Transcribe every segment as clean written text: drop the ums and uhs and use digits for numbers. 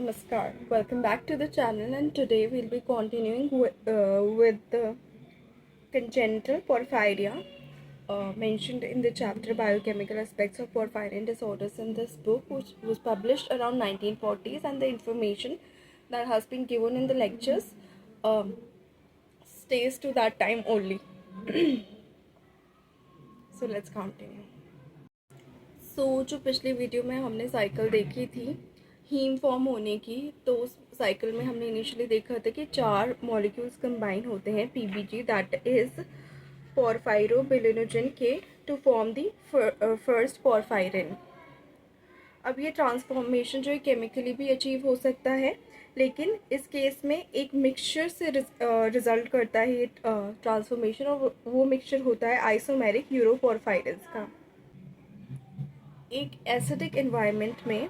Namaskar. Welcome back to the channel, and today we'll be continuing with the congenital porphyria mentioned in the chapter Biochemical Aspects of Porphyrian Disorders in this book, which was published around 1940s, and the information that has been given in the lectures um, stays to that time only. So let's continue. जो पिछली video में हमने cycle देखी थी haem form होने की, तो उस साइकिल में हमने इनिशियली देखा था कि 4 मॉलिक्यूल्स कंबाइन होते हैं पीबीजी, दैट इज पोरफायरोबिलिनोजन के, to form the first porphyrin. अब ये ट्रांसफॉर्मेशन जो है केमिकली भी अचीव हो सकता है, लेकिन इस केस में एक मिक्सचर से रिजल्ट करता है ये ट्रांसफॉर्मेशन, और वो मिक्सचर होता है आइसोमेरिक यूरोपोरफायरिन्स का। एक एसिडिक एनवायरनमेंट में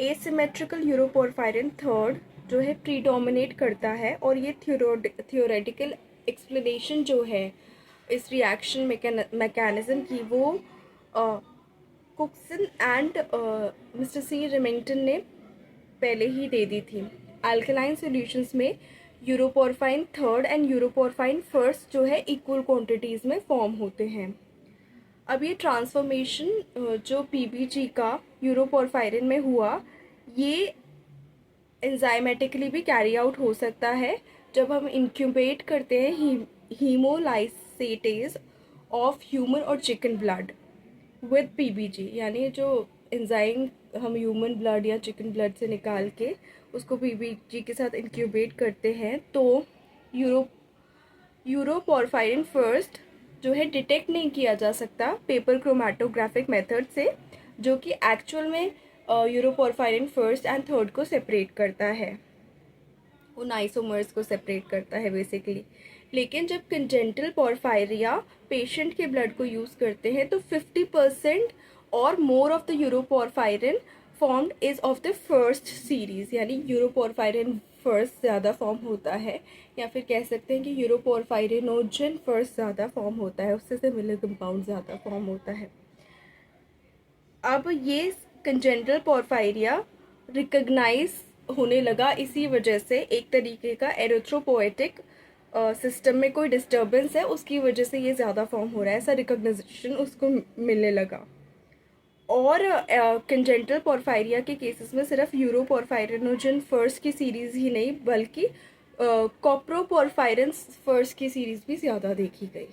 एसिमेट्रिकल यूरोपोरफायरिन थर्ड जो है प्रीडोमिनेट करता है, और ये थियोरेटिकल एक्सप्लेनेशन जो है इस रिएक्शन मैकेनिज्म की वो कुक्सन एंड मिस्टर सी रिमिंगटन ने पहले ही दे दी थी। अल्कलाइन सॉल्यूशंस में यूरोपोरफाइन थर्ड एंड यूरोपोरफाइन फर्स्ट जो है इक्वल क्वांटिटीज़ में फॉर्म होते हैं। अब ये ट्रांसफॉर्मेशन जो पीबीजी का यूरोपोरफायरिन में हुआ, ये एंजाइमेटिकली भी कैरी आउट हो सकता है जब हम इंक्यूबेट करते हैं हीमोलाइसेटेज ऑफ ह्यूमन और चिकन ब्लड विद पीबीजी, यानी जो एंजाइम हम ह्यूमन ब्लड या चिकन ब्लड से निकाल के उसको पीबीजी के साथ इंक्यूबेट करते हैं, तो यूरोपोरफायरिन फर्स्ट जो है डिटेक्ट नहीं किया जा सकता पेपर क्रोमेटोग्राफिक मेथड से, जो कि एक्चुअल में यूरोपोरफायरिन फर्स्ट एंड थर्ड को सेपरेट करता है, उन आइसोमर्स को सेपरेट करता है बेसिकली। लेकिन जब कंजेनिटल पोरफायरिया पेशेंट के ब्लड को यूज़ करते हैं तो 50% और more of the uroporphyrin formed is of the first series, यानी यूरोपोरफायरिन फर्स्ट ज़्यादा फॉर्म होता है, या फिर कह सकते हैं कि यूरोपोरफायरिनोजन फर्स्ट ज़्यादा फॉर्म होता है, उससे सिमिलर कंपाउंड ज़्यादा फॉर्म होता है। अब ये कंजेनिटल पोरफायरिया रिकग्नाइज होने लगा इसी वजह से, एक तरीके का एरिथ्रोपोएटिक सिस्टम में कोई डिस्टर्बेंस है उसकी वजह से ये ज़्यादा फॉर्म हो रहा है, ऐसा रिकग्निशन उसको मिलने लगा। और कंजेनिटल पोरफायरिया के केसेस में सिर्फ यूरोपोरफायरिनोजन फर्स्ट की सीरीज़ ही नहीं बल्कि कॉप्रोपोरफायरिन फर्स्ट की सीरीज़ भी ज़्यादा देखी गई।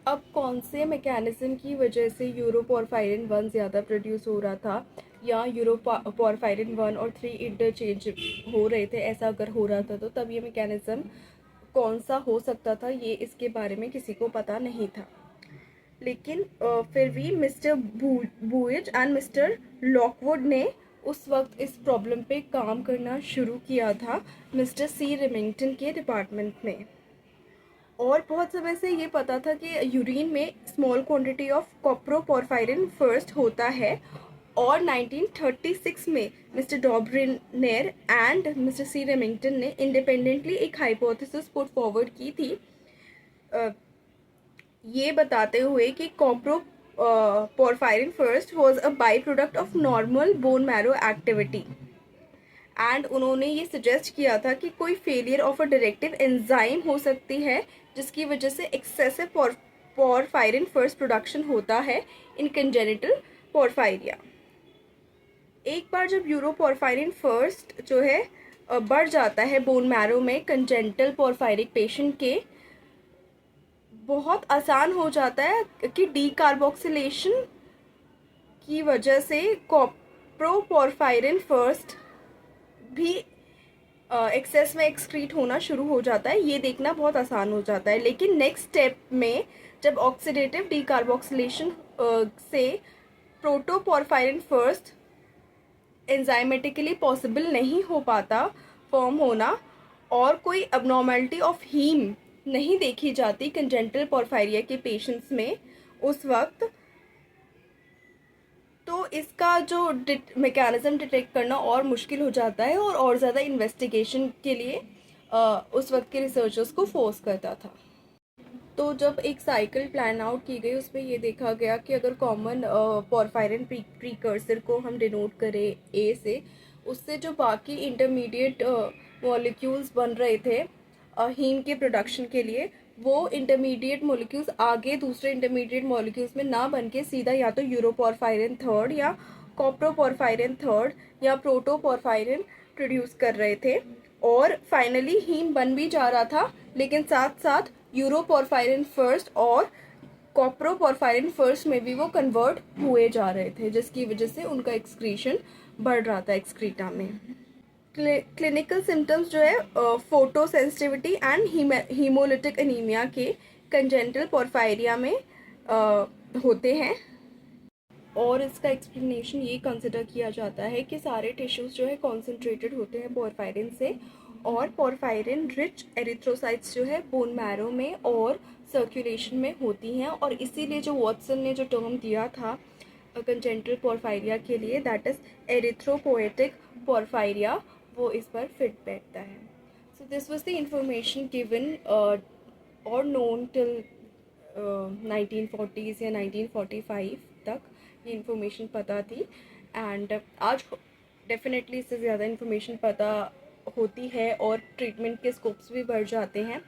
अब कौन से मैकेनिज्म की वजह से यूरोपोरफायरिन 1 ज़्यादा प्रोड्यूस हो रहा था, या यूरोपोरफायरिन 1 और 3 इंटरचेंज हो रहे थे, ऐसा अगर हो रहा था तो तब ये मैकेनिज्म कौन सा हो सकता था, ये इसके बारे में किसी को पता नहीं था। लेकिन फिर भी मिस्टर बुएज एंड मिस्टर लॉकवुड ने उस वक्त इस प्रॉब्लम पे काम करना शुरू किया था मिस्टर सी रिमिंगटन के डिपार्टमेंट में, और बहुत समय से ये पता था कि यूरिन में small quantity of coproporphyrin first होता है, और 1936 में Mister Dobriner and Mister C Remington ने इंडिपेंडेंटली एक हाइपोथेसिस पुट फॉरवर्ड की थी, ये बताते हुए कि coproporphyrin first was a by product of normal bone marrow activity, and उन्होंने ये सजेस्ट किया था कि कोई failure of a directive enzyme हो सकती है जिसकी वजह से एक्सेसिव पोरफायरिन फर्स्ट प्रोडक्शन होता है इन कंजेनिटल पोरफायरिया। एक बार जब यूरोपोरफायरिन फर्स्ट जो है बढ़ जाता है बोन मैरो में कंजेनिटल पोरफायरिक पेशेंट के, बहुत आसान हो जाता है कि डीकार्बोक्सिलेशन की वजह से कॉप्रोपोरफायरिन फर्स्ट भी एक्सेस में एक्सक्रीट होना शुरू हो जाता है, ये देखना बहुत आसान हो जाता है। लेकिन नेक्स्ट स्टेप में जब ऑक्सीडेटिव डीकार्बोक्सिलेशन से प्रोटोपोरफायरिन फर्स्ट एंजाइमेटिकली पॉसिबल नहीं हो पाता फॉर्म होना, और कोई अबनॉर्मलिटी ऑफ हीम नहीं देखी जाती कंजेनिटल पोरफायरिया के पेशेंट्स में उस वक्त, तो इसका जो मैकेनिज्म डिटेक्ट करना और मुश्किल हो जाता है, और ज़्यादा इन्वेस्टिगेशन के लिए उस वक्त के रिसर्चर्स को फोर्स करता था। तो जब एक साइकिल प्लान आउट की गई उसमें ये देखा गया कि अगर कॉमन पोरफायरिन प्रीकर्सर को हम डिनोट करें ए से, उससे जो बाकी इंटरमीडिएट मॉलिक्यूल्स बन रहे थे हीम के प्रोडक्शन के लिए, वो इंटरमीडिएट मॉलिक्यूल्स आगे दूसरे इंटरमीडिएट मॉलिक्यूल्स में ना बन के सीधा या तो यूरोपोरफायरिन थर्ड या कॉप्रोपोरफायरिन थर्ड या प्रोटोपोरफायरिन प्रोड्यूस कर रहे थे। और फाइनली हीम बन भी जा रहा था, लेकिन साथ साथ यूरोपोरफायरिन फर्स्ट और कॉप्रोपोरफायरिन फर्स्ट में भी वो कन्वर्ट हुए जा रहे थे, जिसकी वजह से उनका एक्सक्रीशन बढ़ रहा था एक्सक्रीटा में। क्लिनिकल सिम्टम्स जो है photo sensitivity and haemolytic anaemia के कंजेंटल पोरफायरिया में होते हैं। और इसका एक्सप्लेनेशन ये कंसिडर किया जाता है कि सारे टिश्यूज़ जो है कॉन्सेंट्रेटेड होते हैं पोरफायरिन से, और पोरफायरिन रिच एरिथ्रोसाइट्स जो है बोन मैरो में और सर्कुलेशन में होती हैं, और इसीलिए जो वॉटसन ने जो टर्म दिया था कंजेंटल पोरफायरिया के लिए, दैट इज़ एरिथ्रोपोएटिक पोरफायरिया, वो इस पर फिट बैठता है। So this was the information given और नोन टिल 1940s या 1945 तक ये इंफॉर्मेशन पता थी। एंड आज डेफिनेटली इससे ज़्यादा इंफॉर्मेशन पता होती है और ट्रीटमेंट के स्कोप्स भी बढ़ जाते हैं।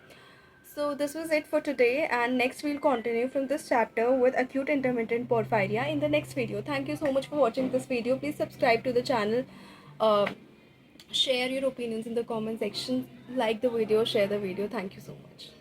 So this was it for today, and next we'll continue from this chapter with acute intermittent porphyria in the next video. Thank you so much for watching this video. Please subscribe to the channel, uh, share your opinions in the comment section, like the video, share the video. Thank you so much.